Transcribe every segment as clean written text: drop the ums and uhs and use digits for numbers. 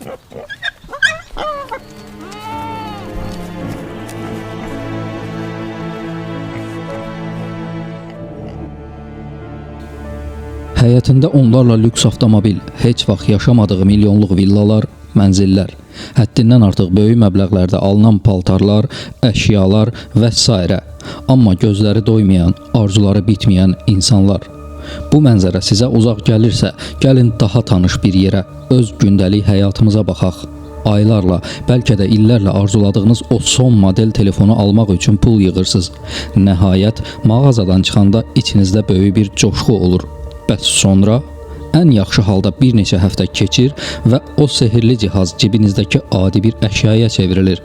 Həyətində onlarla lüks avtomobil, heç vaxt yaşamadığı milyonluq villalar, mənzillər, həddindən artıq böyük məbləğlərdə alınan paltarlar, əşyalar və s. Amma gözləri doymayan, arzuları bitməyən insanlar. Bu mənzərə sizə uzaq gəlirsə, gəlin daha tanış bir yerə, öz gündəlik həyatımıza baxaq. Aylarla, bəlkə də illərlə arzuladığınız o son model telefonu almaq üçün pul yığırsınız. Nəhayət, mağazadan çıxanda içinizdə böyük bir coşqu olur. Bəs sonra ən yaxşı halda bir neçə həftə keçir və o sehirli cihaz cibinizdəki adi bir əşyaya çevrilir.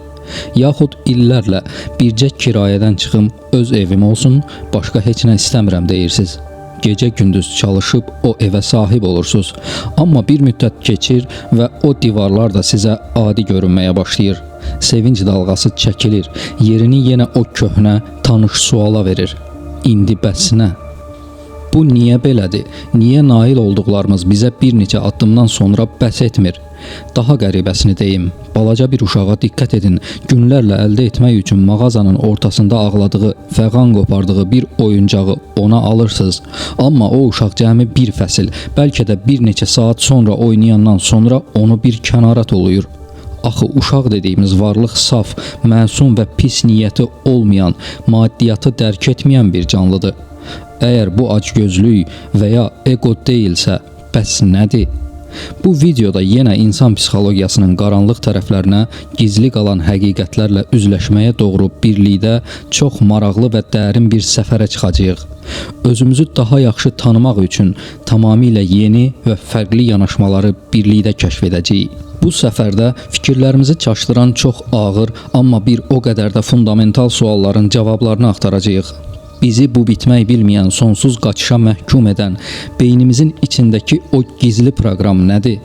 Yaxud illərlə bircə kirayədən çıxım, öz evim olsun, başqa heç nə istəmirəm deyirsiniz. Gecə gündüz çalışıb o evə sahib olursunuz. Amma bir müddət keçir və o divarlar da sizə adi görünməyə başlayır. Sevinç dalğası çəkilir, yerini yenə o köhnə, tanış suala verir. İndi bəs nə? Bu niyə belədir? Niyə nail olduqlarımız bizə bir neçə addımdan sonra bəs etmir? Daha qəribəsini deyim, balaca bir uşağa diqqət edin. Günlərlə əldə etmək üçün mağazanın ortasında ağladığı, fəğan qopardığı bir oyuncağı ona alırsınız. Amma o uşaq cəmi bir fəsil, bəlkə də bir neçə saat sonra oynayandan sonra onu bir kənara tuluyur. Axı uşaq dediyimiz varlıq saf, məsum və pis niyyəti olmayan, maddiyyatı dərk etməyən bir canlıdır. Əgər bu acgözlük və ya ego deyilsə, bəs nədir? Bu videoda yenə insan psixologiyasının qaranlıq tərəflərinə, gizli qalan həqiqətlərlə üzləşməyə doğru birlikdə çox maraqlı və dərin bir səfərə çıxacağıq. Özümüzü daha yaxşı tanımaq üçün tamamilə yeni və fərqli yanaşmaları birlikdə kəşf edəcəyik. Bu səfərdə fikirlərimizi çaşdıran çox ağır, amma bir o qədər də fundamental sualların cavablarını axtaracağıq. Bizi bu bitmək bilməyən, sonsuz qaçışa məhkum edən, beynimizin içindəki o gizli proqram nədir?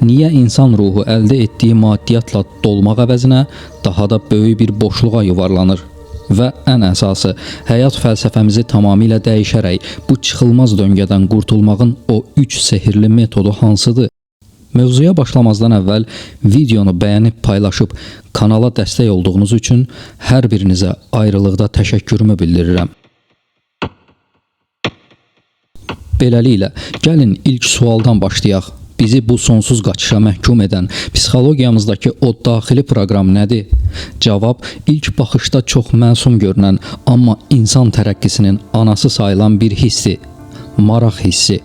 Niyə insan ruhu əldə etdiyi maddiyyatla dolmaq əvəzinə daha da böyük bir boşluğa yuvarlanır? Və ən əsası, həyat fəlsəfəmizi tamamilə dəyişərək bu çıxılmaz döngədən qurtulmağın o 3 sehirli metodu hansıdır? Mövzuya başlamazdan əvvəl videonu bəyənib paylaşıb kanala dəstək olduğunuz üçün hər birinizə ayrılıqda təşəkkürümü bildirirəm. Beləliklə, gəlin ilk sualdan başlayaq. Bizi bu sonsuz qaçışa məhkum edən psixologiyamızdakı o daxili proqram nədir? Cavab ilk baxışda çox məsum görünən, amma insan tərəqqisinin anası sayılan bir hissi, maraq hissi.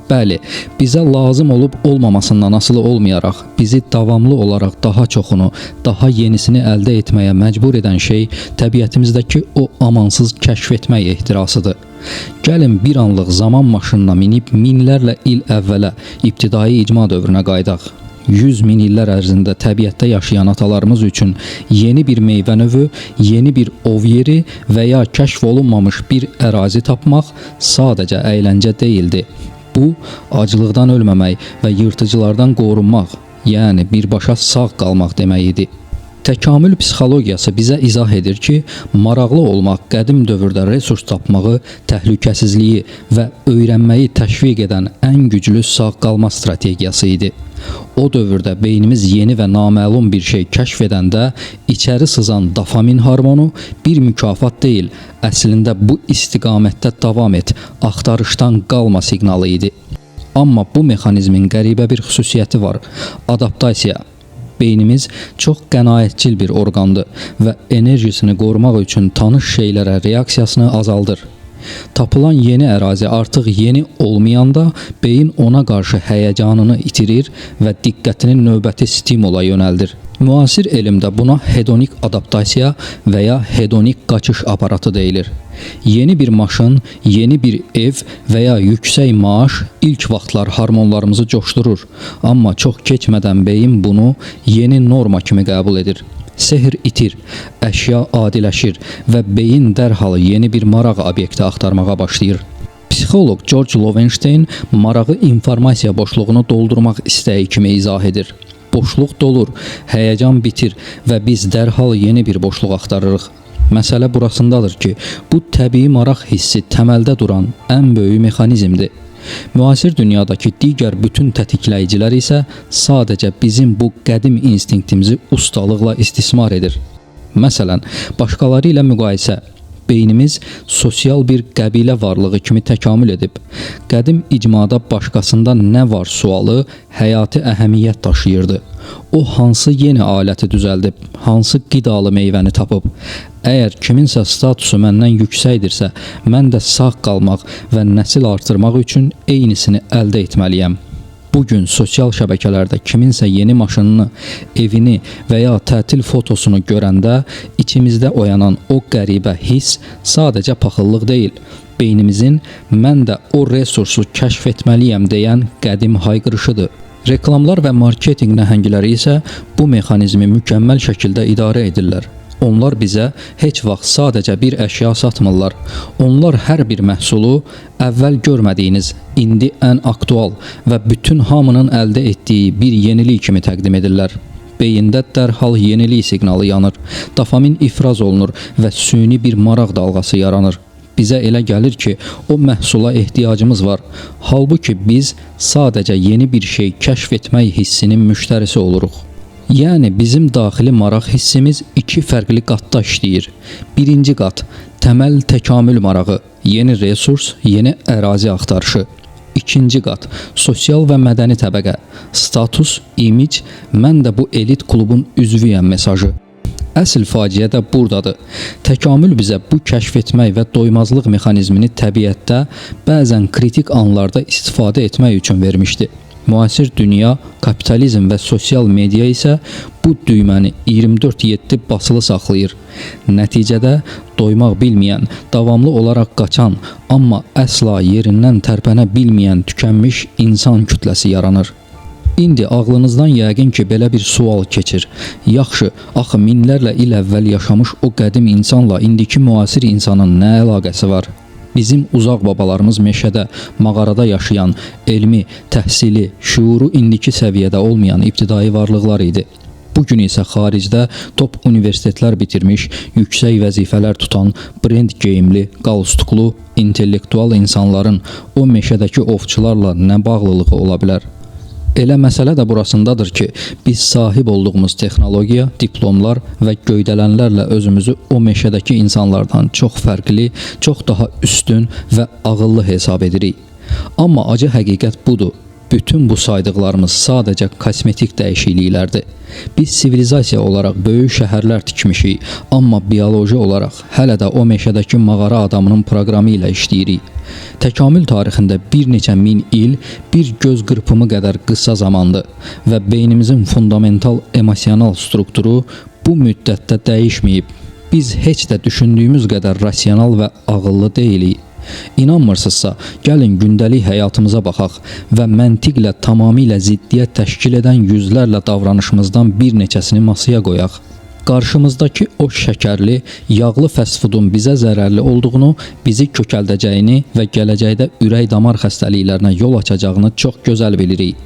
Bəli, bizə lazım olub olmamasından asılı olmayaraq, bizi davamlı olaraq daha çoxunu, daha yenisini əldə etməyə məcbur edən şey təbiətimizdəki o amansız kəşf etmək ehtirasıdır. Gəlin bir anlıq zaman maşınına minib minlərlə il əvvələ, ibtidai icma dövrünə qaydaq. 100 min illər ərzində təbiətdə yaşayan atalarımız üçün yeni bir meyvə növü, yeni bir ov yeri və ya kəşf olunmamış bir ərazi tapmaq sadəcə əyləncə deyildi. Bu, acılıqdan ölməmək və yırtıcılardan qorunmaq, yəni birbaşa sağ qalmaq demək idi. Təkamül psixologiyası bizə izah edir ki, maraqlı olmaq qədim dövrdə resurs tapmağı, təhlükəsizliyi və öyrənməyi təşviq edən ən güclü sağ qalma strategiyası idi. O dövrdə beynimiz yeni və naməlum bir şey kəşf edəndə içəri sızan dopamin hormonu bir mükafat deyil, əslində bu istiqamətdə davam et, axtarışdan qalma siqnalı idi. Amma bu mexanizmin qəribə bir xüsusiyyəti var: adaptasiya. Beynimiz çox qənaətcil bir orqandır və enerjisini qorumaq üçün tanış şeylərə reaksiyasını azaldır. Tapılan yeni ərazi artıq yeni olmayanda beyin ona qarşı həyəcanını itirir və diqqətini növbəti stimula yönəldir. Müasir elmdə buna hedonik adaptasiya və ya hedonik qaçış aparatı deyilir. Yeni bir maşın, yeni bir ev və ya yüksək maaş ilk vaxtlar hormonlarımızı coşdurur. Amma çox keçmədən beyin bunu yeni norma kimi qəbul edir. Sehr itir, əşya adiləşir və beyin dərhal yeni bir maraq obyekti axtarmağa başlayır. Psixoloq George Loewenstein marağı informasiya boşluğunu doldurmaq istəyi kimi izah edir. Boşluq dolur, həyəcan bitir və biz dərhal yeni bir boşluq axtarırıq. Məsələ burasındadır ki, bu təbii maraq hissi təməldə duran ən böyük mexanizmdir. Müasir dünyadakı digər bütün tətikləyicilər isə sadəcə bizim bu qədim instinktimizi ustalıqla istismar edir. Məsələn, başqaları ilə müqayisə. Beynimiz sosial bir qəbilə varlığı kimi təkamül edib. Qədim icmada başqasında nə var sualı həyati əhəmiyyət daşıyırdı. O hansı yeni aləti düzəldib, hansı qidalı meyvəni tapıb. Əgər kiminsə statusu məndən yüksəkdirsə, mən də sağ qalmaq və nəsil artırmaq üçün eynisini əldə etməliyəm. Bugün sosial şəbəkələrdə kiminsə yeni maşınını, evini və ya tətil fotosunu görəndə içimizdə oyanan o qəribə hiss sadəcə paxıllıq deyil, beynimizin mən də o resursu kəşf etməliyəm deyən qədim hayqırışıdır. Reklamlar və marketinq nəhəngləri isə bu mexanizmi mükəmməl şəkildə idarə edirlər. Onlar bizə heç vaxt sadəcə bir əşya satmırlar. Onlar hər bir məhsulu əvvəl görmədiyiniz, indi ən aktual və bütün hamının əldə etdiyi bir yenilik kimi təqdim edirlər. Beyində dərhal yenilik siqnalı yanır, dopamin ifraz olunur və süni bir maraq dalğası yaranır. Bizə elə gəlir ki, o məhsula ehtiyacımız var. Halbuki biz sadəcə yeni bir şey kəşf etmək hissinin müştərisi oluruq. Yəni bizim daxili maraq hissimiz iki fərqli qatda işləyir. Birinci qat təməl təkamül marağı, yeni resurs, yeni ərazi axtarışı. İkinci qat sosial və mədəni təbəqə, status, imic, mən də bu elit klubun üzvüyəm mesajı. Əsl faciə də buradadır. Təkamül bizə bu kəşf etmək və doymazlıq mexanizmini təbiətdə bəzən kritik anlarda istifadə etmək üçün vermişdi. Müasir dünya, kapitalizm və sosial media isə bu düyməni 24/7 basılı saxlayır. Nəticədə doymaq bilməyən, davamlı olaraq qaçan, amma əsla yerindən tərpənə bilməyən tükənmiş insan kütləsi yaranır. İndi ağlınızdan yəqin ki, belə bir sual keçir. Yaxşı, axı minlərlə il əvvəl yaşamış o qədim insanla indiki müasir insanın nə əlaqəsi var? Bizim uzaq babalarımız meşədə, mağarada yaşayan, elmi, təhsili, şuuru indiki səviyyədə olmayan ibtidai varlıqlar idi. Bugün isə xaricdə top universitetlər bitirmiş, yüksək vəzifələr tutan, brend geyimli, qalstuklu, intellektual insanların o meşədəki ovçularla nə bağlılığı ola bilər? Elə məsələ də burasındadır ki, biz sahib olduğumuz texnologiya, diplomlar və göydələnlərlə özümüzü o meşədəki insanlardan çox fərqli, çox daha üstün və ağıllı hesab edirik. Amma acı həqiqət budur. Bütün bu saydıqlarımız sadəcə kosmetik dəyişikliklərdir. Biz sivilizasiya olaraq böyük şəhərlər tikmişik, amma bioloji olaraq hələ də o meşədəki mağara adamının proqramı ilə işləyirik. Təkamül tarixində bir neçə min il, bir göz qırpımı qədər qısa zamandır və beynimizin fundamental emosional strukturu bu müddətdə dəyişməyib. Biz heç də düşündüyümüz qədər rasional və ağıllı deyilik. İnanmırsınızsa, gəlin gündəlik həyatımıza baxaq və məntiqlə tamamilə ziddiyyət təşkil edən yüzlərlə davranışımızdan bir neçəsini masaya qoyaq. Qarşımızdakı o şəkərli, yağlı fast foodun bizə zərərli olduğunu, bizi kökəldəcəyini və gələcəkdə ürək-damar xəstəliklərinə yol açacağını çox gözəl bilirik.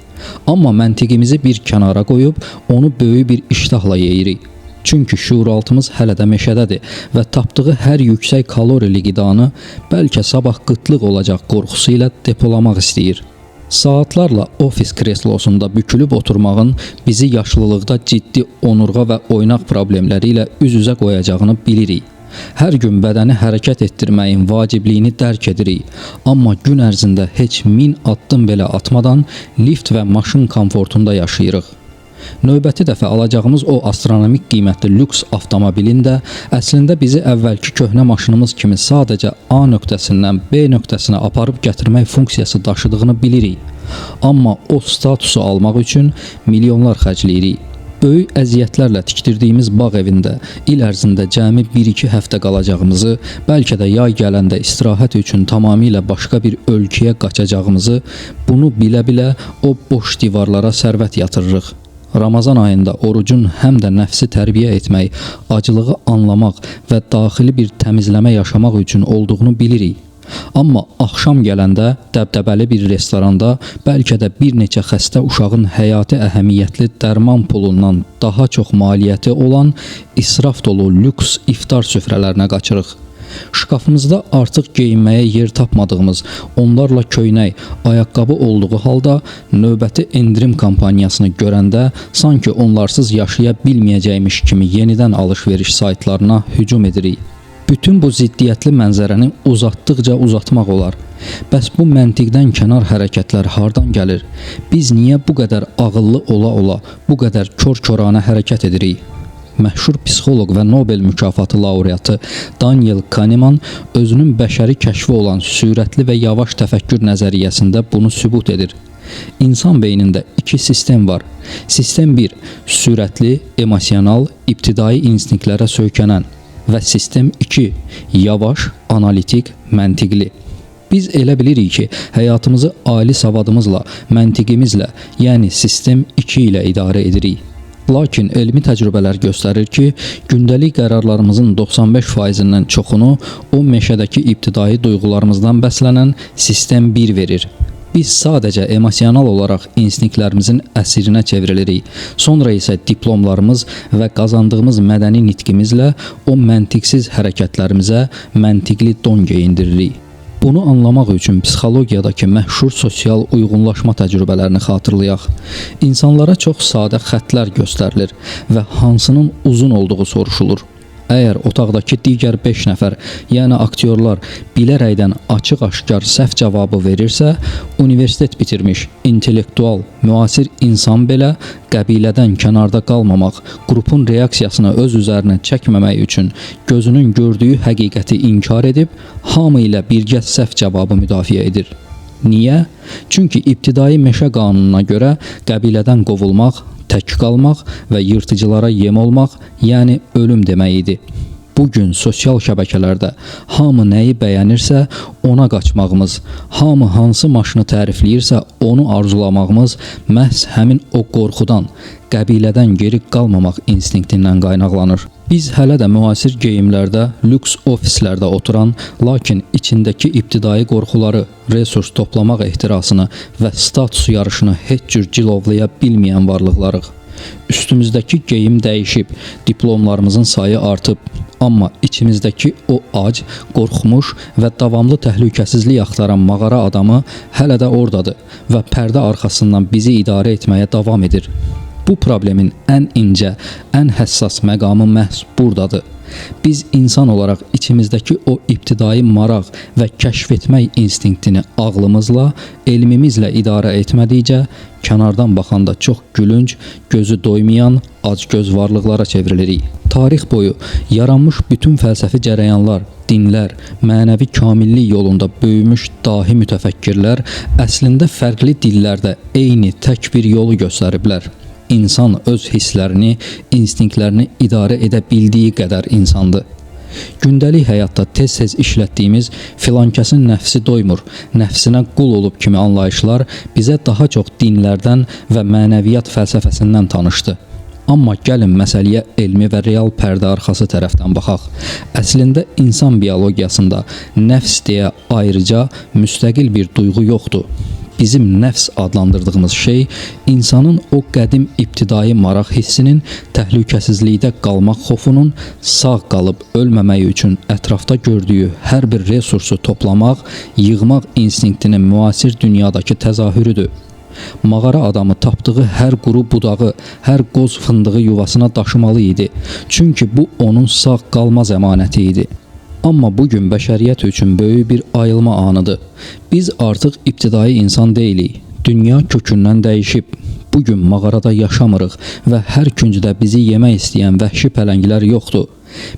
Amma məntiqimizi bir kənara qoyub, onu böyük bir iştahla yeyirik. Çünki şuuraltımız hələ də meşədədir və tapdığı hər yüksək kalorili qidanı bəlkə sabah qıtlıq olacaq qorxusu ilə depolamaq istəyir. Saatlarla ofis kreslosunda bükülüb oturmağın bizi yaşlılıqda ciddi onurğa və oynaq problemləri ilə üz-üzə qoyacağını bilirik. Hər gün bədəni hərəkət etdirməyin vacibliyini dərk edirik. Amma gün ərzində heç 1000 addım belə atmadan lift və maşın komfortunda yaşayırıq. Növbəti dəfə alacağımız o astronomik qiymətli lüks avtomobilin də əslində bizi əvvəlki köhnə maşınımız kimi sadəcə A nöqtəsindən B nöqtəsinə aparıb gətirmək funksiyası daşıdığını bilirik. Amma o statusu almaq üçün milyonlar xərcləyirik. Böyük əziyyətlərlə tikdirdiyimiz bağ evində il ərzində cəmi 1-2 həftə qalacağımızı, bəlkə də yay gələndə istirahət üçün tamamilə başqa bir ölkəyə qaçacağımızı, bunu bilə-bilə o boş divarlara sərvət yatırırıq. Ramazan ayında orucun həm də nəfsi tərbiyə etmək, acılığı anlamaq və daxili bir təmizləmə yaşamaq üçün olduğunu bilirik. Amma axşam gələndə dəbdəbəli bir restoranda bəlkə də bir neçə xəstə uşağın həyati əhəmiyyətli dərman pulundan daha çox maliyyəti olan israf dolu lüks iftar süfrələrinə qaçırıq. Şkafımızda artıq geyinməyə yer tapmadığımız, onlarla köynək, ayaqqabı olduğu halda növbəti endirim kampaniyasını görəndə sanki onlarsız yaşaya bilməyəcəymiş kimi yenidən alış-veriş saytlarına hücum edirik. Bütün bu ziddiyyətli mənzərəni uzatdıqca uzatmaq olar. Bəs bu məntiqdən kənar hərəkətlər hardan gəlir? Biz niyə bu qədər ağıllı ola-ola, bu qədər kör-körənə hərəkət edirik? Məşhur psixoloq və Nobel mükafatı laureatı Daniel Kahneman özünün bəşəri kəşfi olan sürətli və yavaş təfəkkür nəzəriyyəsində bunu sübut edir. İnsan beynində iki sistem var. Sistem 1 sürətli, emosional, ibtidai instinktlərə söykənən və sistem 2 yavaş, analitik, məntiqli. Biz elə bilirik ki, həyatımızı ali savadımızla, məntiqimizlə, yəni sistem 2 ilə idarə edirik. Lakin elmi təcrübələr göstərir ki, gündəlik qərarlarımızın 95%-dən çoxunu o meşədəki ibtidai duyğularımızdan bəslənən sistem 1 verir. Biz sadəcə emosional olaraq instinktlərimizin əsirinə çevrilirik. Sonra isə diplomlarımız və qazandığımız mədəni nitqimizlə o məntiqsiz hərəkətlərimizə məntiqli don geyindiririk. Bunu anlamaq üçün psixologiyadakı məşhur sosial uyğunlaşma təcrübələrini xatırlayaq. İnsanlara çox sadə xəttlər göstərilir və hansının uzun olduğu soruşulur. Əgər otaqdakı digər 5 nəfər, yəni aktyorlar bilərəkdən açıq-aşkar səhv cavabı verirsə, universitet bitirmiş, intellektual, müasir insan belə qəbilədən kənarda qalmamaq, qrupun reaksiyasını öz üzərinə çəkməmək üçün gözünün gördüyü həqiqəti inkar edib, hamı ilə birgə səhv cavabı müdafiə edir. Niyə? Çünki ibtidai meşə qanununa görə qəbilədən qovulmaq, tək qalmaq və yırtıcılara yem olmaq, yəni ölüm demək idi. Bugün sosial şəbəkələrdə hamı nəyi bəyənirsə ona qaçmağımız, hamı hansı maşını tərifləyirsə onu arzulamağımız məhz həmin o qorxudan, qəbilədən geri qalmamaq instinktindən qaynaqlanır. Biz hələ də müasir geyimlərdə, lüks ofislərdə oturan, lakin içindəki ibtidai qorxuları, resurs toplamaq ehtirasını və status yarışını heç cür cilovlaya bilməyən varlıqlarıq. Üstümüzdəki geyim dəyişib, diplomlarımızın sayı artıb, amma içimizdəki o ac, qorxmuş və davamlı təhlükəsizlik axtaran mağara adamı hələ də oradadır və pərdə arxasından bizi idarə etməyə davam edir. Bu problemin ən incə, ən həssas məqamı məhz buradadır. Biz insan olaraq içimizdəki o ibtidai maraq və kəşf etmək instinktini ağlımızla, elmimizlə idarə etmədikcə, kənardan baxanda çox gülünc, gözü doymayan, acgöz varlıqlara çevrilirik. Tarix boyu yaranmış bütün fəlsəfi cərəyanlar, dinlər, mənəvi kamillik yolunda böyümüş dahi mütəfəkkirlər əslində fərqli dillərdə eyni tək bir yolu göstəriblər. İnsan öz hisslərini, instinktlərini idarə edə bildiyi qədər insandır. Gündəlik həyatda tez-tez işlətdiyimiz filankəsin nəfsi doymur, nəfsinə qul olub kimi anlayışlar bizə daha çox dinlərdən və mənəviyyat fəlsəfəsindən tanışdı. Amma gəlin məsələyə elmi və real pərdə arxası tərəfdən baxaq. Əslində insan biologiyasında nəfs deyə ayrıca müstəqil bir duyğu yoxdur. Bizim nəfs adlandırdığımız şey insanın o qədim ibtidai maraq hissinin, təhlükəsizlikdə qalmaq xofunun, sağ qalıb ölməmək üçün ətrafda gördüyü hər bir resursu toplamaq, yığmaq instinktinin müasir dünyadakı təzahürüdür. Mağara adamı tapdığı hər quru budağı, hər qoz fındığı yuvasına daşımalı idi. Çünki bu onun sağ qalma zəmanəti idi. Amma bugün bəşəriyyət üçün böyük bir ayılma anıdır. Biz artıq ibtidai insan deyilik. Dünya kökündən dəyişib. Bugün mağarada yaşamırıq və hər küncdə bizi yemək istəyən vəhşi pələnglər yoxdur.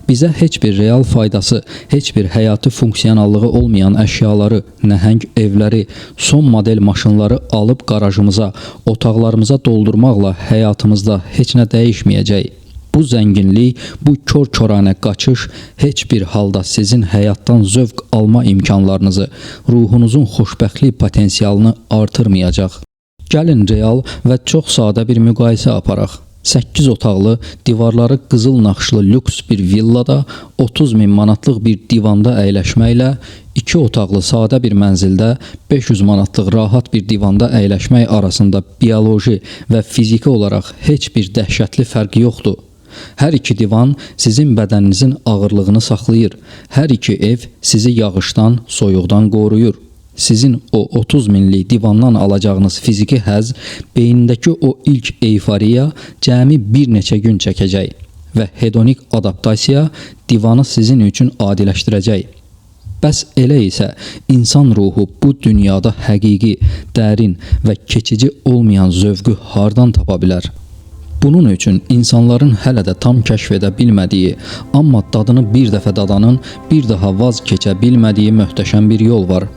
Bizə heç bir real faydası, heç bir həyati funksionallığı olmayan əşyaları, nəhəng evləri, son model maşınları alıb qarajımıza, otaqlarımıza doldurmaqla həyatımızda heç nə dəyişməyəcək. Bu zənginlik, bu kör-körənə qaçış heç bir halda sizin həyatdan zövq alma imkanlarınızı, ruhunuzun xoşbəxtlik potensialını artırmayacaq. Gəlin real və çox sadə bir müqayisə aparaq. 8 otaqlı, divarları qızıl naxışlı lüks bir villada 30.000 manatlıq bir divanda əyləşməklə 2 otaqlı sadə bir mənzildə 500 manatlıq rahat bir divanda əyləşmək arasında bioloji və fiziki olaraq heç bir dəhşətli fərq yoxdur. Hər iki divan sizin bədəninizin ağırlığını saxlayır. Hər iki ev sizi yağışdan, soyuqdan qoruyur. Sizin o 30 minlik divandan alacağınız fiziki həzz, beynindəki o ilk euforiya cəmi bir neçə gün çəkəcək və hedonik adaptasiya divanı sizin üçün adiləşdirəcək. Bəs elə isə insan ruhu bu dünyada həqiqi, dərin və keçici olmayan zövqü hardan tapa bilər? Bunun üçün insanların hələ də tam kəşf edə bilmədiyi, amma dadını bir dəfə dadanın bir daha vaz keçə bilmədiyi möhtəşəm bir yol var.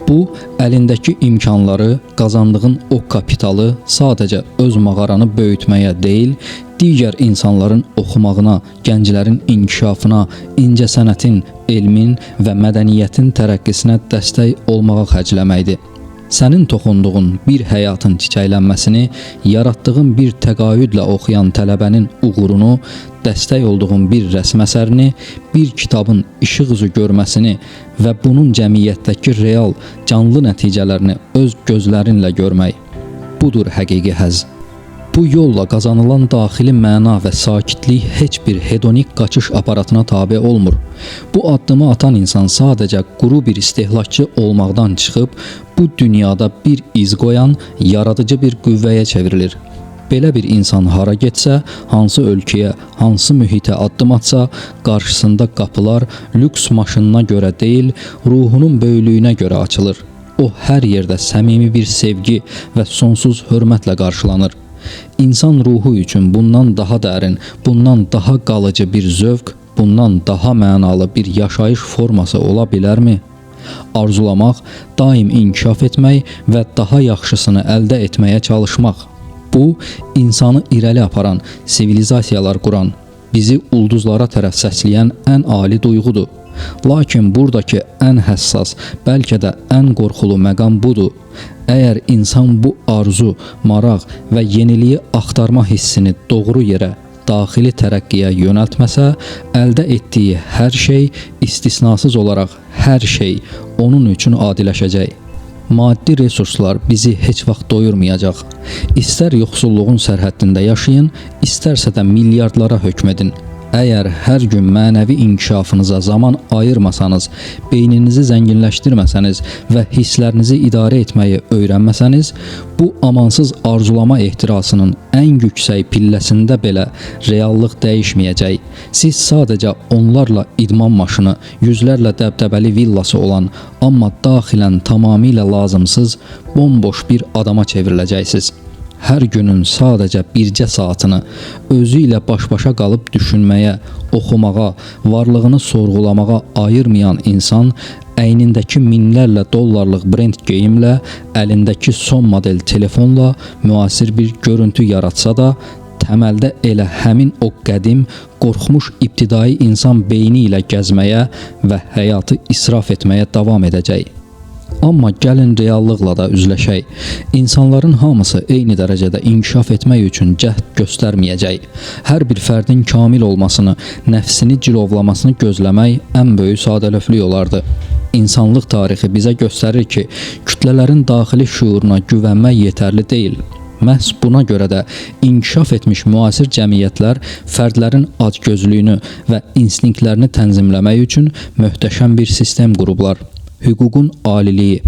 Bu, əlindəki imkanları, qazandığın o kapitalı sadəcə öz mağaranı böyütməyə deyil, digər insanların oxumağına, gənclərin inkişafına, incəsənətin, elmin və mədəniyyətin tərəqqisinə dəstək olmağa xərcləməkdir. Sənin toxunduğun bir həyatın çiçəklənməsini, yaratdığın bir təqaüdlə oxuyan tələbənin uğurunu, dəstək olduğun bir rəsm əsərini, bir kitabın işıq üzü görməsini və bunun cəmiyyətdəki real, canlı nəticələrini öz gözlərinlə görmək. Budur həqiqi həzz. Bu yolla qazanılan daxili məna və sakitlik heç bir hedonik qaçış aparatına tabe olmur. Bu addımı atan insan sadəcə quru bir istehlakçı olmaqdan çıxıb, bu dünyada bir iz qoyan, yaradıcı bir qüvvəyə çevrilir. Belə bir insan hara getsə, hansı ölkəyə, hansı mühitə addım atsa, qarşısında qapılar lüks maşınına görə deyil, ruhunun böyüklüyünə görə açılır. O hər yerdə səmimi bir sevgi və sonsuz hörmətlə qarşılanır. İnsan ruhu üçün bundan daha dərin, bundan daha qalıcı bir zövq, bundan daha mənalı bir yaşayış forması ola bilərmi? Arzulamaq, daim inkişaf etmək və daha yaxşısını əldə etməyə çalışmaq. Bu, insanı irəli aparan, sivilizasiyalar quran, bizi ulduzlara tərəf səsləyən ən ali duyğudur. Lakin buradakı ən həssas, bəlkə də ən qorxulu məqam budur. Əgər insan bu arzu, maraq və yeniliyi axtarma hissini doğru yerə, daxili tərəqqiyə yönəltməsə, əldə etdiyi hər şey, istisnasız olaraq hər şey onun üçün adiləşəcək. Maddi resurslar bizi heç vaxt doyurmayacaq. İstər yoxsulluğun sərhəddində yaşayın, istərsə də milyardlara hökm edin. Əgər hər gün mənəvi inkişafınıza zaman ayırmasanız, beyninizi zənginləşdirməsəniz və hisslərinizi idarə etməyi öyrənməsəniz, bu amansız arzulama ehtirasının ən yüksək pilləsində belə reallıq dəyişməyəcək. Siz sadəcə onlarla idman maşını, yüzlərlə dəbdəbəli villası olan, amma daxilən tamamilə lazımsız, bomboş bir adama çevriləcəksiniz. Hər günün sadəcə bircə saatını özü ilə baş-başa qalıb düşünməyə, oxumağa, varlığını sorğulamağa ayırmayan insan əynindəki minlərlə dollarlıq brend geyimlə, əlindəki son model telefonla müasir bir görüntü yaratsa da, təməldə elə həmin o qədim, qorxmuş ibtidai insan beyni ilə gəzməyə və həyatı israf etməyə davam edəcək. Amma gəlin reallıqla da üzləşək. İnsanların hamısı eyni dərəcədə inkişaf etmək üçün cəhd göstərməyəcək. Hər bir fərdin kamil olmasını, nəfsini cilovlamasını gözləmək ən böyük sadəlövhlük olardı. İnsanlıq tarixi bizə göstərir ki, kütlələrin daxili şüuruna güvənmək yetərli deyil. Məhz buna görə də inkişaf etmiş müasir cəmiyyətlər fərdlərin acgözlüyünü və instinktlərini tənzimləmək üçün möhtəşəm bir sistem qurublar. Hüququn aliliyi.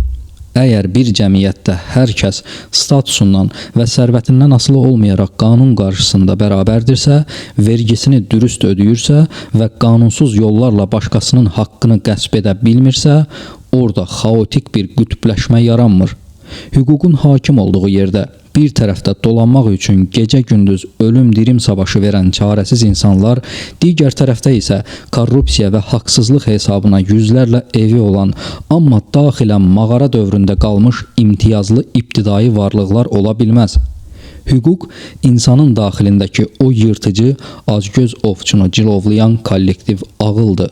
Əgər bir cəmiyyətdə hər kəs statusundan və sərvətindən asılı olmayaraq qanun qarşısında bərabərdirsə, vergisini dürüst ödəyirsə və qanunsuz yollarla başqasının haqqını qəsb edə bilmirsə, orada xaotik bir qütbləşmə yaranmır. Hüququn hakim olduğu yerdə bir tərəfdə dolanmaq üçün gecə-gündüz ölüm-dirim savaşı verən çarəsiz insanlar, digər tərəfdə isə korrupsiya və haqsızlıq hesabına yüzlərlə evi olan, amma daxilən mağara dövründə qalmış imtiyazlı ibtidai varlıqlar ola bilməz. Hüquq, insanın daxilindəki o yırtıcı, acgöz ovçunu cilovlayan kollektiv ağıldır.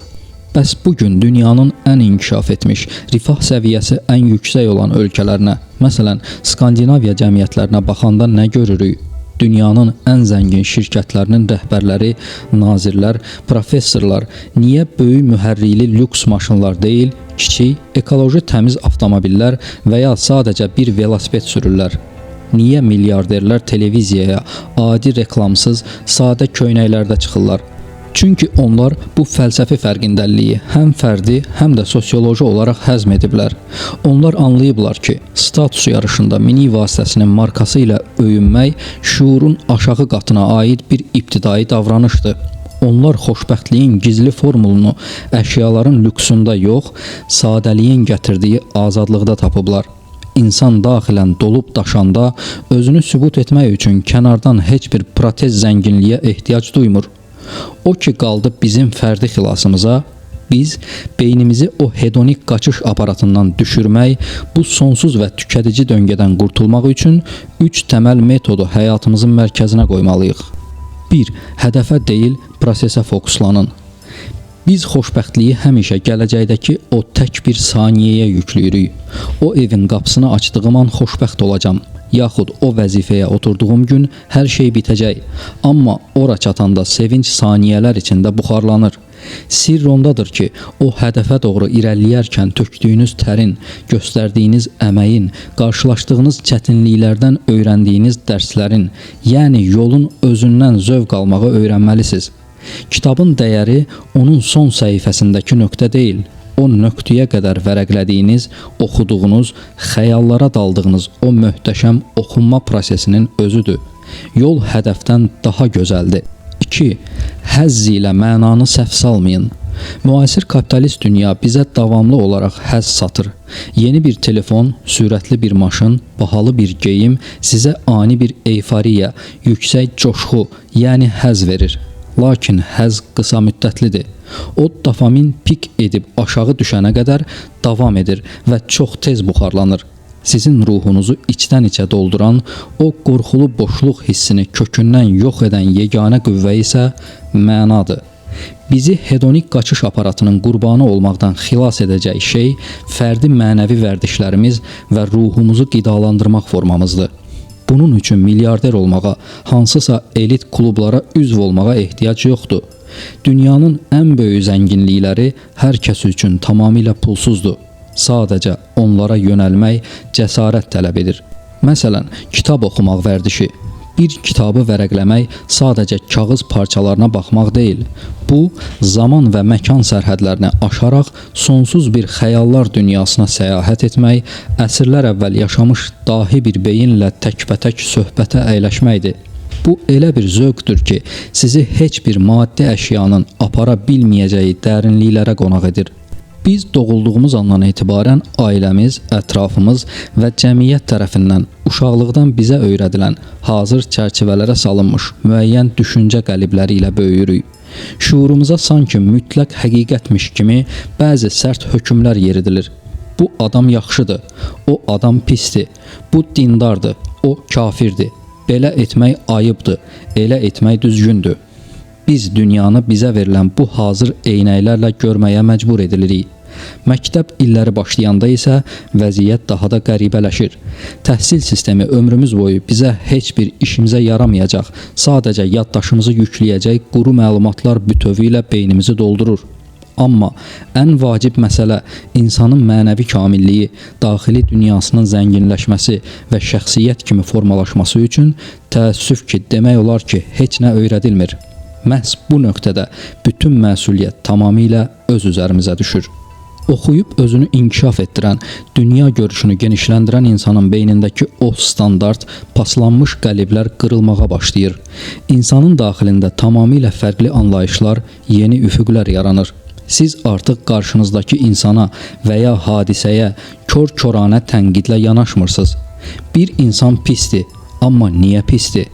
Bəs bugün dünyanın ən inkişaf etmiş, rifah səviyyəsi ən yüksək olan ölkələrinə, məsələn, Skandinaviya cəmiyyətlərinə baxanda nə görürük? Dünyanın ən zəngin şirkətlərinin rəhbərləri, nazirlər, professorlar niyə böyük mühərrikli lüks maşınlar deyil, kiçik, ekoloji təmiz avtomobillər və ya sadəcə bir velosiped sürürlər? niyə milyarderlər televiziyaya adi reklamsız, sadə köynəklərdə çıxırlar? Çünki onlar bu fəlsəfi fərqindəlliyi həm fərdi, həm də sosioloji olaraq həzm ediblər. Onlar anlayıblar ki, status yarışında minik vasitəsinin markası ilə öyünmək şuurun aşağı qatına aid bir ibtidai davranışdır. Onlar xoşbəxtliyin gizli formulunu əşyaların lüksunda yox, sadəliyin gətirdiyi azadlıqda tapıblar. İnsan daxilən dolub daşanda özünü sübut etmək üçün kənardan heç bir protez zənginliyə ehtiyac duymur. O ki qaldı bizim fərdi xilasımıza, biz beynimizi o hedonik qaçış aparatından düşürmək, bu sonsuz və tükədici döngədən qurtulmaq üçün 3 təməl metodu həyatımızın mərkəzinə qoymalıyıq. 1. Hədəfə deyil, prosesə fokuslanın. Biz xoşbəxtliyi həmişə gələcəkdəki o tək bir saniyəyə yükləyirik. O evin qapısını açdığım an xoşbəxt olacam. Yaxud o vəzifəyə oturduğum gün hər şey bitəcək. Amma ora çatanda sevinç saniyələr içində buxarlanır. Sirr ondadır ki, o hədəfə doğru irəliləyərkən tökdüyünüz tərin, göstərdiyiniz əməyin, qarşılaşdığınız çətinliklərdən öyrəndiyiniz dərslərin, yəni yolun özündən zövq almağı öyrənməlisiniz. Kitabın dəyəri onun son səhifəsindəki nöqtə deyil, o nöqtəyə qədər vərəqlədiyiniz, oxuduğunuz, xəyallara daldığınız o möhtəşəm oxunma prosesinin özüdür. Yol hədəfdən daha gözəldir. 2. Həzz ilə mənanı səhv salmayın. Müasir kapitalist dünya bizə davamlı olaraq həzz satır. Yeni bir telefon, sürətli bir maşın, bahalı bir geyim sizə ani bir eyfariya, yüksək coşğu, yəni həzz verir. Lakin həzz qısa müddətlidir. O dopamin pik edib aşağı düşənə qədər davam edir və çox tez buxarlanır. Sizin ruhunuzu içdən-içə dolduran, o qorxulu boşluq hissini kökündən yox edən yeganə qüvvə isə mənadır. Bizi hedonik qaçış aparatının qurbanı olmaqdan xilas edəcək şey fərdi mənəvi vərdişlərimiz və ruhumuzu qidalandırmaq formamızdır. Bunun üçün milyarder olmağa, hansısa elit klublara üzv olmağa ehtiyac yoxdur. Dünyanın ən böyük zənginlikləri hər kəs üçün tamamilə pulsuzdur. Sadəcə onlara yönəlmək cəsarət tələb edir. Məsələn, kitab oxumaq vərdişi. Bir kitabı vərəqləmək sadəcə kağız parçalarına baxmaq deyil. Bu, zaman və məkan sərhədlərini aşaraq sonsuz bir xəyallar dünyasına səyahət etmək, əsrlər əvvəl yaşamış dahi bir beyinlə təkbətək söhbətə əyləşməkdir. Bu elə bir zövqdür ki, sizi heç bir maddi əşyanın apara bilməyəcəyi dərinliklərə qonaq edir. Biz doğulduğumuz andan etibarən ailəmiz, ətrafımız və cəmiyyət tərəfindən uşaqlıqdan bizə öyrədilən, hazır çərçivələrə salınmış müəyyən düşüncə qəlibləri ilə böyüyürük. Şuurumuza sanki mütləq həqiqətmiş kimi bəzi sərt hökmlər yeridilir. Bu adam yaxşıdır, o adam pisdir, bu dindardır, o kafirdir. Belə etmək ayıbdır, elə etmək düzgündür. Biz dünyanı bizə verilən bu hazır eynəklərlə görməyə məcbur edilirik. Məktəb illəri başlayanda isə vəziyyət daha da qəribələşir. Təhsil sistemi ömrümüz boyu bizə heç bir işimizə yaramayacaq, sadəcə yaddaşımızı yükləyəcək quru məlumatlar bütövi ilə beynimizi doldurur. Amma ən vacib məsələ insanın mənəvi kamilliyi, daxili dünyasının zənginləşməsi və şəxsiyyət kimi formalaşması üçün təəssüf ki, demək olar ki, heç nə öyrədilmir. Məhz bu nöqtədə bütün məsuliyyət tamamilə öz üzərimizə düşür. Oxuyub özünü inkişaf etdirən, dünya görüşünü genişləndirən insanın beynindəki o standart, paslanmış qəliblər qırılmağa başlayır. İnsanın daxilində tamamilə fərqli anlayışlar, yeni üfüqlər yaranır. Siz artıq qarşınızdakı insana və ya hadisəyə kör-koranə tənqidlə yanaşmırsınız. Bir insan pisdir, amma niyə pisdir?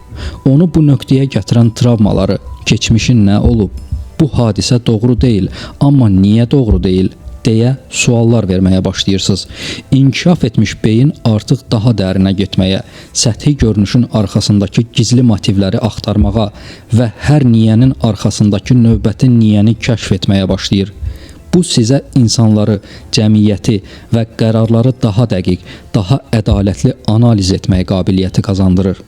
Onu bu nöqtəyə gətirən travmaları, keçmişin nə olub? Bu hadisə doğru deyil, amma niyə doğru deyil? Deyə suallar verməyə başlayırsınız. İnkişaf etmiş beyin artıq daha dərinə getməyə, səthi görünüşün arxasındakı gizli motivləri axtarmağa və hər niyənin arxasındakı növbəti niyəni kəşf etməyə başlayır. Bu sizə insanları, cəmiyyəti və qərarları daha dəqiq, daha ədalətli analiz etmək qabiliyyəti qazandırır.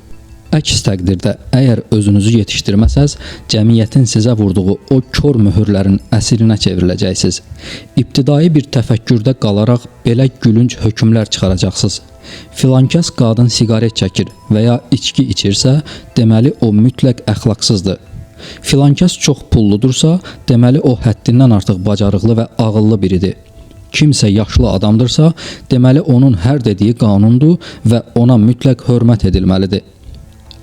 Əks təqdirdə əgər özünüzü yetişdirməsəz, cəmiyyətin sizə vurduğu o kör möhürlərinəsirinə çevriləcəksiniz. İbtidai bir təfəkkürdə qalaraq belə gülünc hökmlər çıxaracaqsınız. Filankəs qadın siqaret çəkir və ya içki içirsə, deməli o mütləq əxlaqsızdır. Filankəs çox pulludursa, deməli o həddindən artıq bacarıqlı və ağıllı biridir. Kimsə yaşlı adamdırsa, deməli onun hər dediyi qanundur və ona mütləq hörmət edilməlidir.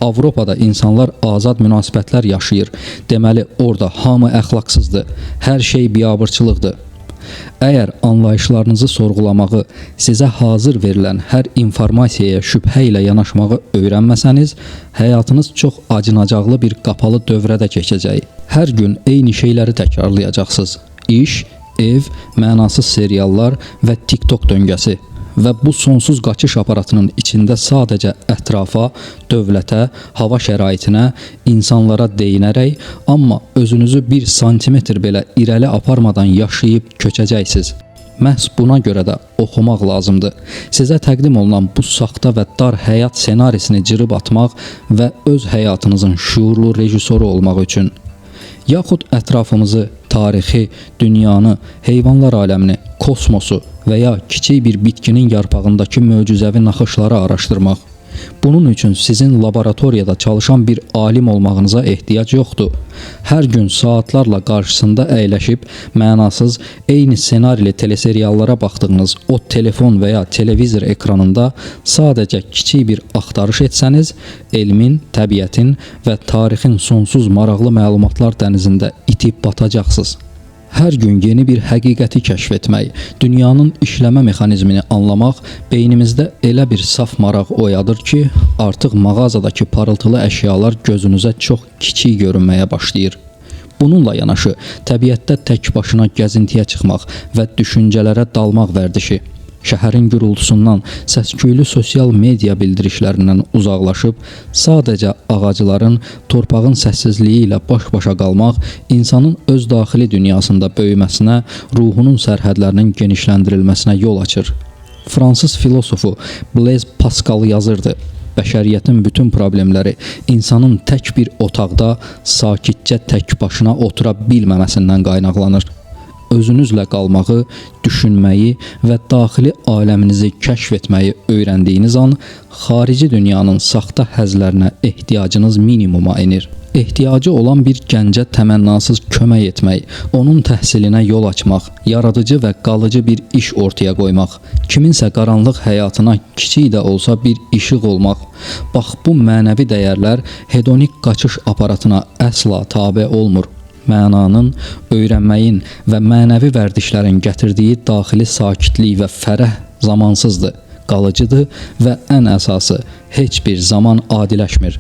Avropada insanlar azad münasibətlər yaşayır. Deməli orada hamı əxlaqsızdır. Hər şey biabırçılıqdır. Əgər anlayışlarınızı sorğulamağı, sizə hazır verilən hər informasiyaya şübhə ilə yanaşmağı öyrənməsəniz, həyatınız çox acınacaqlı bir qapalı dövrədə keçəcək. Hər gün eyni şeyləri təkrarlayacaqsınız. İş, ev, mənasız seriallar və TikTok döngəsi. Və bu sonsuz qaçış aparatının içində sadəcə ətrafa, dövlətə, hava şəraitinə, insanlara deyinərək, amma özünüzü 1 santimetr belə irəli aparmadan yaşayıb köçəcəksiniz. Məhz buna görə də oxumaq lazımdır. Sizə təqdim olunan bu saxta və dar həyat senarisini cırıb atmaq və öz həyatınızın şuurlu rejissoru olmaq üçün. Yaxud ətrafımızı, tarixi, dünyanı, heyvanlar aləmini, kosmosu və ya kiçik bir bitkinin yarpağındakı möcüzəvi naxışları araşdırmaq. Bunun üçün sizin laboratoriyada çalışan bir alim olmağınıza ehtiyac yoxdur. Hər gün saatlarla qarşısında əyləşib mənasız, eyni ssenarili teleseriallara baxdığınız o telefon və ya televizor ekranında sadəcə kiçik bir axtarış etsəniz, elmin, təbiətin və tarixin sonsuz maraqlı məlumatlar dənizində itib batacaqsınız. Hər gün yeni bir həqiqəti kəşf etmək, dünyanın işləmə mexanizmini anlamaq beynimizdə elə bir saf maraq oyadır ki, artıq mağazadakı parıltılı əşyalar gözünüzə çox kiçik görünməyə başlayır. Bununla yanaşı, təbiətdə tək başına gəzintiyə çıxmaq və düşüncələrə dalmaq vərdişi, şəhərin gürültüsündən, səs-küylü sosial media bildirişlərindən uzaqlaşıb, sadəcə ağacların, torpağın səssizliyi ilə baş-başa qalmaq insanın öz daxili dünyasında böyüməsinə, ruhunun sərhədlərinin genişləndirilməsinə yol açır. Fransız filosofu Blaise Pascal yazırdı: bəşəriyyətin bütün problemləri insanın tək bir otaqda sakitcə tək başına otura bilməməsindən qaynaqlanır. Özünüzlə qalmağı, düşünməyi və daxili aləminizi kəşf etməyi öyrəndiyiniz an, xarici dünyanın saxta həzlərinə ehtiyacınız minimuma enir. Ehtiyacı olan bir gəncə təmənnasız kömək etmək, onun təhsilinə yol açmaq, yaradıcı və qalıcı bir iş ortaya qoymaq, kiminsə qaranlıq həyatına kiçik də olsa bir işıq olmaq. Bax, bu mənəvi dəyərlər hedonik qaçış aparatına əsla tabe olmur. Mənanın, öyrənməyin və mənəvi vərdişlərin gətirdiyi daxili sakitlik və fərəh zamansızdır, qalıcıdır və ən əsası heç bir zaman adiləşmir.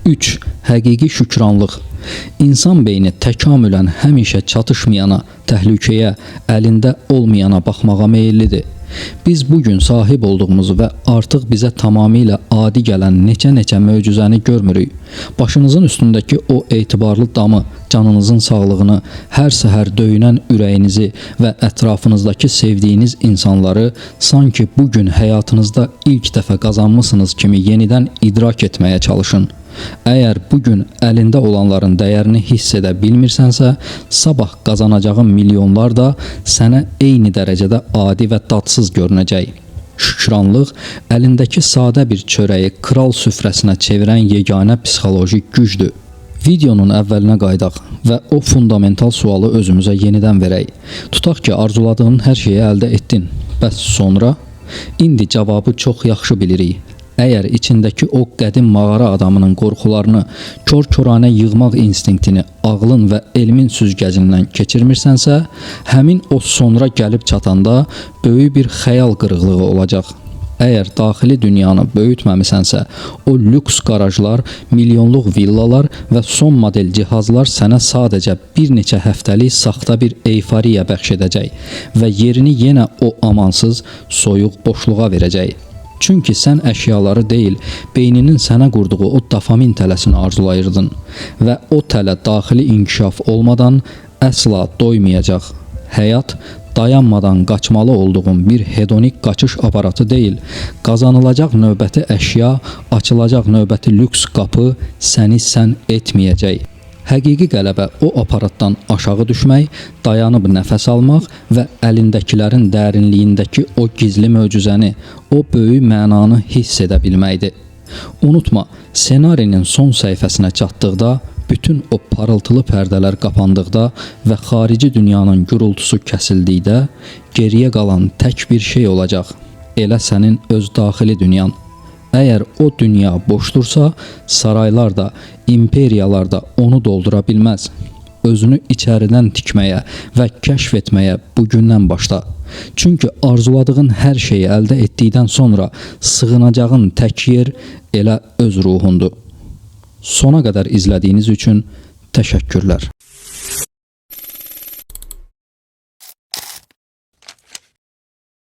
3. Həqiqi şükranlıq. İnsan beyni təkamülən həmişə çatışmayana, təhlükəyə, əlində olmayana baxmağa meyillidir. Biz bugün sahib olduğumuz və artıq bizə tamamilə adi gələn neçə möcüzəni görmürük. Başınızın üstündəki o etibarlı damı, canınızın sağlığını, hər səhər döyünən ürəyinizi və ətrafınızdakı sevdiyiniz insanları sanki bugün həyatınızda ilk dəfə qazanmısınız kimi yenidən idrak etməyə çalışın. Əgər bugün əlində olanların dəyərini hiss edə bilmirsənsə, sabah qazanacağın milyonlar da sənə eyni dərəcədə adi və dadsız görünəcək. Şükranlıq əlindəki sadə bir çörəyi kral süfrəsinə çevirən yeganə psixolojik gücdür. Videonun əvvəlinə qaydaq və o fundamental sualı özümüzə yenidən verək. Tutaq ki, arzuladığın hər şeyi əldə etdin. Bəs sonra? İndi cavabı çox yaxşı bilirik. Əgər içindəki o qədim mağara adamının qorxularını, kör-köranə yığmaq instinktini ağlın və elmin süzgəcindən keçirmirsənsə, həmin o sonra gəlib çatanda böyük bir xəyal qırıqlığı olacaq. Əgər daxili dünyanı böyütməmisənsə, o lüks qarajlar, milyonluq villalar və son model cihazlar sənə sadəcə bir neçə həftəlik saxta bir euforiya bəxş edəcək və yerini yenə o amansız, soyuq boşluğa verəcək. Çünki sən əşyaları deyil, beyninin sənə qurduğu o dopamin tələsini arzulayırdın və o tələ daxili inkişaf olmadan əsla doymayacaq. Həyat dayanmadan qaçmalı olduğun bir hedonik qaçış aparatı deyil, qazanılacaq növbəti əşya, açılacaq növbəti lüks qapı səni sən etməyəcək. Həqiqi qələbə o aparatdan aşağı düşmək, dayanıb nəfəs almaq və əlindəkilərin dərinliyindəki o gizli möcüzəni, o böyük mənanı hiss edə bilməkdir. Unutma, ssenarinin son səhifəsinə çatdıqda, bütün o parıltılı pərdələr qapandıqda və xarici dünyanın gürültüsü kəsildikdə, geriyə qalan tək bir şey olacaq. Elə sənin öz daxili dünyan. Əgər o dünya boşdursa, saraylar da, imperiyalar da onu doldura bilməz. Özünü içəridən tikməyə və kəşf etməyə bugündən başla. Çünki arzuladığın hər şeyi əldə etdikdən sonra sığınacağın tək yer elə öz ruhundur. Sona qədər izlədiyiniz üçün təşəkkürlər.